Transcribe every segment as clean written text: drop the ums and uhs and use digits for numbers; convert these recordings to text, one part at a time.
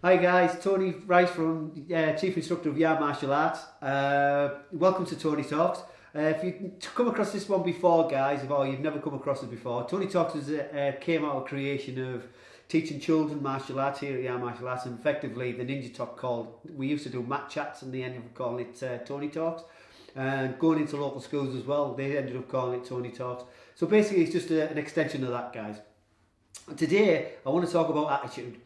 Hi guys, Tony Rice from Chief Instructor of Yarm Martial Arts. Welcome to Tony Talks. If you come across this one before, guys, or you've never come across it before, Tony Talks came out of creation of teaching children martial arts here at Yarm Martial Arts, and effectively the Ninja Talk called, we used to do mat chats and they ended up calling it Tony Talks. And going into local schools as well, they ended up calling it Tony Talks. So basically it's just an extension of that, guys. Today I want to talk about attitude.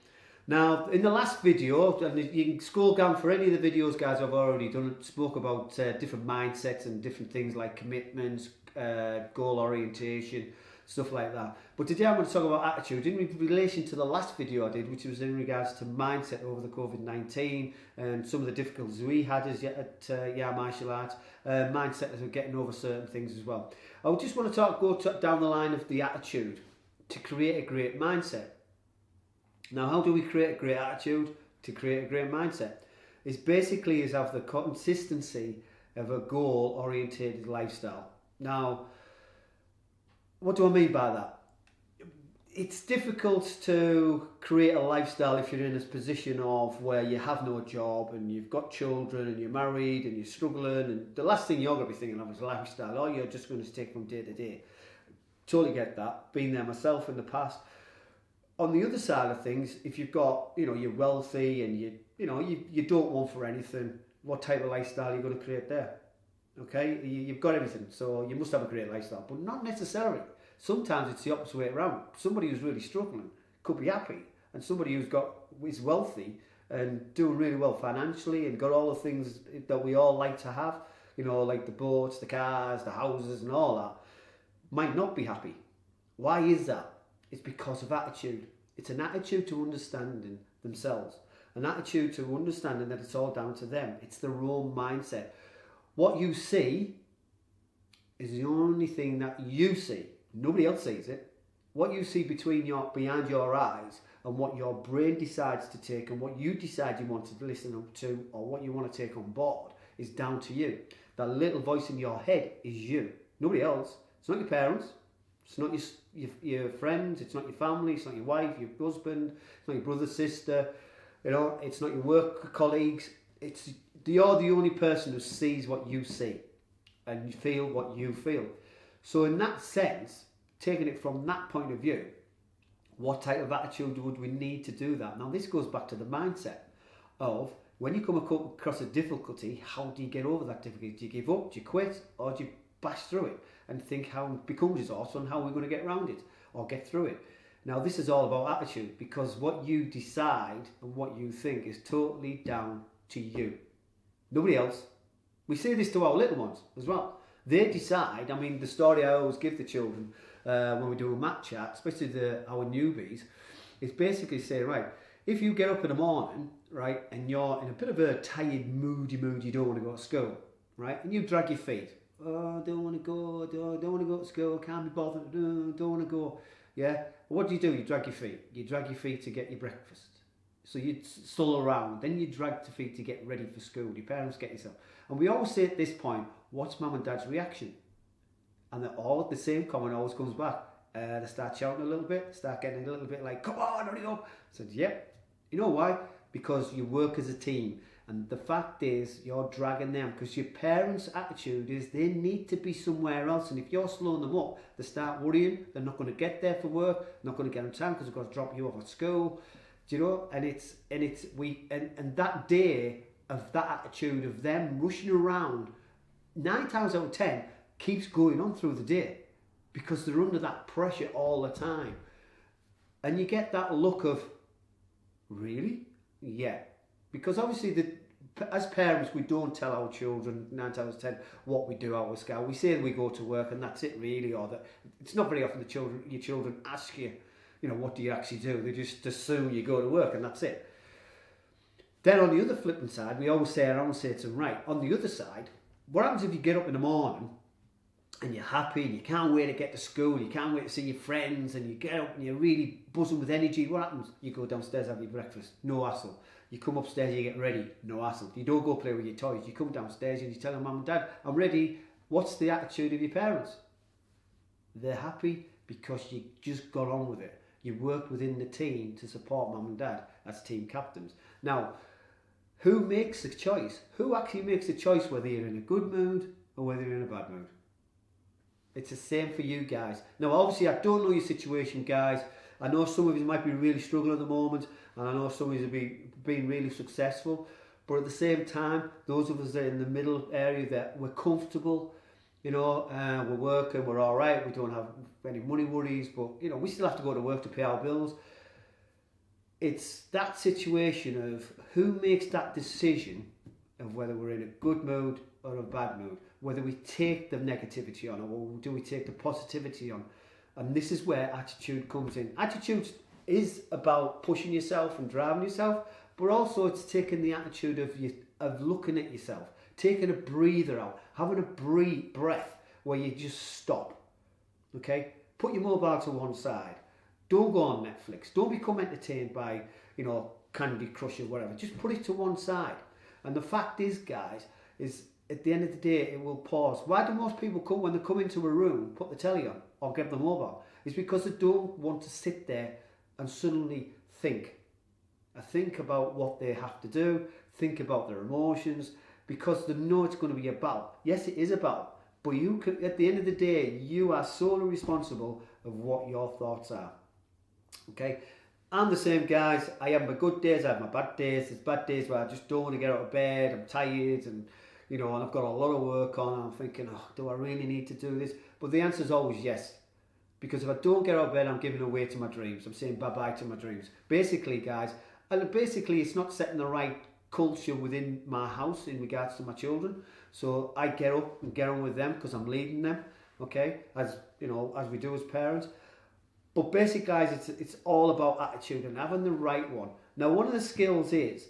Now, in the last video, and you can scroll down for any of the videos, guys, I've already done, spoke about different mindsets and different things like commitments, goal orientation, stuff like that. But today I'm going to talk about attitude in relation to the last video I did, which was in regards to mindset over the COVID-19 and some of the difficulties we had at Yarm Martial Arts, mindset as we're getting over certain things as well. I just want to go down the line of the attitude to create a great mindset. Now, how do we create a great attitude to create a great mindset? It's basically is have the consistency of a goal-oriented lifestyle. Now, what do I mean by that? It's difficult to create a lifestyle if you're in this position of where you have no job and you've got children and you're married and you're struggling, and the last thing you're going to be thinking of is lifestyle, or you're just going to take from day to day. Totally get that. Been there myself in the past. On the other side of things, if you've got, you're wealthy and you don't want for anything, what type of lifestyle are you going to create there? Okay, you've got everything, so you must have a great lifestyle, but not necessarily. Sometimes it's the opposite way around. Somebody who's really struggling could be happy, and somebody is wealthy and doing really well financially and got all the things that we all like to have, like the boats, the cars, the houses and all that, might not be happy. Why is that? It's because of attitude. It's an attitude to understanding themselves. An attitude to understanding that it's all down to them. It's their own mindset. What you see is the only thing that you see. Nobody else sees it. What you see behind your eyes and what your brain decides to take and what you decide you want to listen up to or what you want to take on board is down to you. That little voice in your head is you. Nobody else. It's not your parents. It's not your friends, it's not your family, it's not your wife, your husband, it's not your brother, sister, it's not your work colleagues. You're the only person who sees what you see and you feel what you feel. So in that sense, taking it from that point of view, what type of attitude would we need to do that? Now this goes back to the mindset of when you come across a difficulty, how do you get over that difficulty? Do you give up, do you quit, or do you bash through it and think how become resourceful and how we're going to get around it or get through it? Now this is all about attitude, because what you decide and what you think is totally down to you. Nobody else. We say this to our little ones as well. They decide. I mean, the story I always give the children when we do a mat chat, especially our newbies, is basically say, right, if you get up in the morning, right, and you're in a bit of a tired, moody, you don't want to go to school, right, and you drag your feet. Oh, don't want to go, don't want to go to school, can't be bothered, don't want to go. Yeah, what do? You drag your feet. You drag your feet to get your breakfast. So you stroll around, then you drag your feet to get ready for school. Your parents get yourself. And we always say at this point, what's mum and dad's reaction? And they're all the same comment always comes back. They start shouting a little bit, start getting a little bit like, come on, hurry up. I said, yep. You know why? Because you work as a team. And the fact is, you're dragging them, because your parents' attitude is they need to be somewhere else. And if you're slowing them up, they start worrying. They're not going to get there for work. Not going to get on time because they've got to drop you off at school. Do you know? And that day of that attitude of them rushing around, 9 times out of 10 keeps going on through the day because they're under that pressure all the time. And you get that look of, really? Yeah. Because obviously, as parents, we don't tell our children 9 times out of 10 what we do out of school. We say we go to work and that's it, really. Or that it's not very often your children ask you, what do you actually do? They just assume you go to work and that's it. Then on the other flipping side, we always say to them, right, on the other side, what happens if you get up in the morning and you're happy and you can't wait to get to school, you can't wait to see your friends, and you get up and you're really buzzing with energy? What happens? You go downstairs, have your breakfast, no hassle. You come upstairs, you get ready, no hassle. You don't go play with your toys. You come downstairs and you tell your mum and dad, I'm ready. What's the attitude of your parents? They're happy because you just got on with it. You work within the team to support mum and dad as team captains. Now, who makes the choice? Who actually makes the choice whether you're in a good mood or whether you're in a bad mood? It's the same for you guys. Now, obviously, I don't know your situation, guys. I know some of you might be really struggling at the moment, and I know some of you have been really successful. But at the same time, those of us that are in the middle area, that we're comfortable, you know, we're working, we're all right, we don't have any money worries, but, you know, we still have to go to work to pay our bills. It's that situation of who makes that decision of whether we're in a good mood or a bad mood, whether we take the negativity on or do we take the positivity on. And this is where attitude comes in. Attitude is about pushing yourself and driving yourself, but also it's taking the attitude of looking at yourself, taking a breather out, having a breath where you just stop. Okay? Put your mobile to one side. Don't go on Netflix. Don't become entertained by, you know, Candy Crush or whatever. Just put it to one side. And the fact is, guys, is at the end of the day, it will pause. Why do most people come when they come into a room, put the telly on or get the mobile? It's because they don't want to sit there and suddenly think. Think about what they have to do, think about their emotions, because they know it's going to be about. Yes, it is about, but you can, at the end of the day, you are solely responsible of what your thoughts are. Okay? I'm the same, guys. I have my good days, I have my bad days. There's bad days where I just don't want to get out of bed, I'm tired, and you know, and I've got a lot of work on, and I'm thinking, oh, do I really need to do this? But the answer is always yes. Because if I don't get out of bed, I'm giving away to my dreams. I'm saying bye-bye to my dreams. Basically, guys, and basically it's not setting the right culture within my house in regards to my children. So I get up and get on with them because I'm leading them, okay, as you know, as we do as parents. But basically, guys, it's all about attitude and having the right one. Now, one of the skills is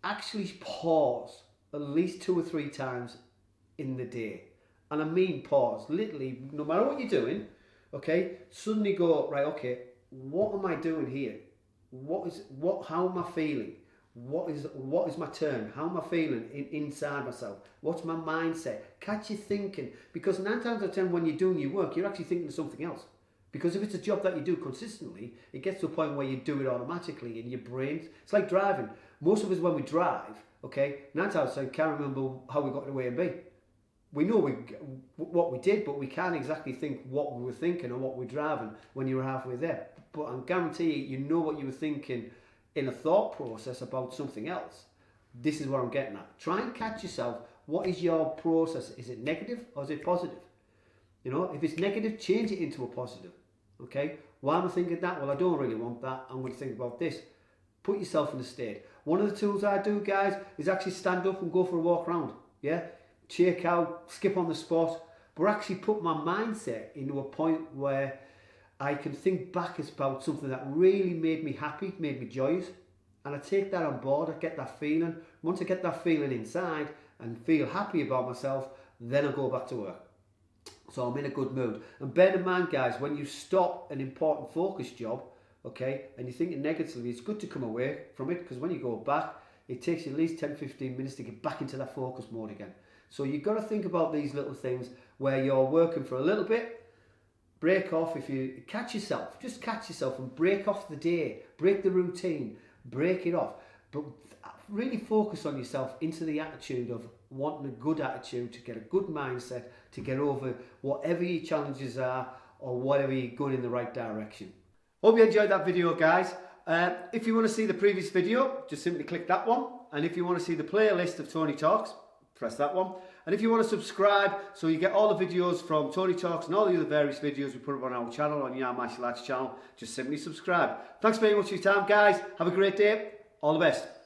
actually pause at least 2 or 3 times in the day. And I mean pause, literally, no matter what you're doing, okay, suddenly go, right, okay, what am I doing here? How am I feeling? What is my turn? How am I feeling inside myself? What's my mindset? Catch you thinking. Because 9 times out of 10 when you're doing your work, you're actually thinking of something else. Because if it's a job that you do consistently, it gets to a point where you do it automatically in your brain. It's like driving. Most of us when we drive, okay, 9 times out of 10 can't remember how we got to A and B. We know what we did, but we can't exactly think what we were thinking or what we're driving when you were halfway there. But I guarantee you know what you were thinking in a thought process about something else. This is what I'm getting at. Try and catch yourself. What is your process? Is it negative or is it positive? You know, if it's negative, change it into a positive. Okay? Why am I thinking that? Well, I don't really want that. I'm going to think about this. Put yourself in a state. One of the tools I do, guys, is actually stand up and go for a walk around. Yeah? Check out, skip on the spot, but actually put my mindset into a point where I can think back about something that really made me happy, made me joyous, and I take that on board, I get that feeling. Once I get that feeling inside and feel happy about myself, then I go back to work. So I'm in a good mood. And bear in mind, guys, when you stop an important focus job, okay, and you're thinking negatively, it's good to come away from it, because when you go back, it takes you at least 10-15 minutes to get back into that focus mode again. So you've got to think about these little things where you're working for a little bit, break off. If you catch yourself, just catch yourself and break off the day, break the routine, break it off. But really focus on yourself into the attitude of wanting a good attitude, to get a good mindset, to get over whatever your challenges are or whatever you're going in the right direction. Hope you enjoyed that video, guys. If you want to see the previous video, just simply click that one. And if you want to see the playlist of Tony Talks, press that one. And if you want to subscribe so you get all the videos from Tony Talks and all the other various videos we put up on our channel, on Yarm Martial Arts channel, just simply subscribe. Thanks very much for your time, guys. Have a great day. All the best.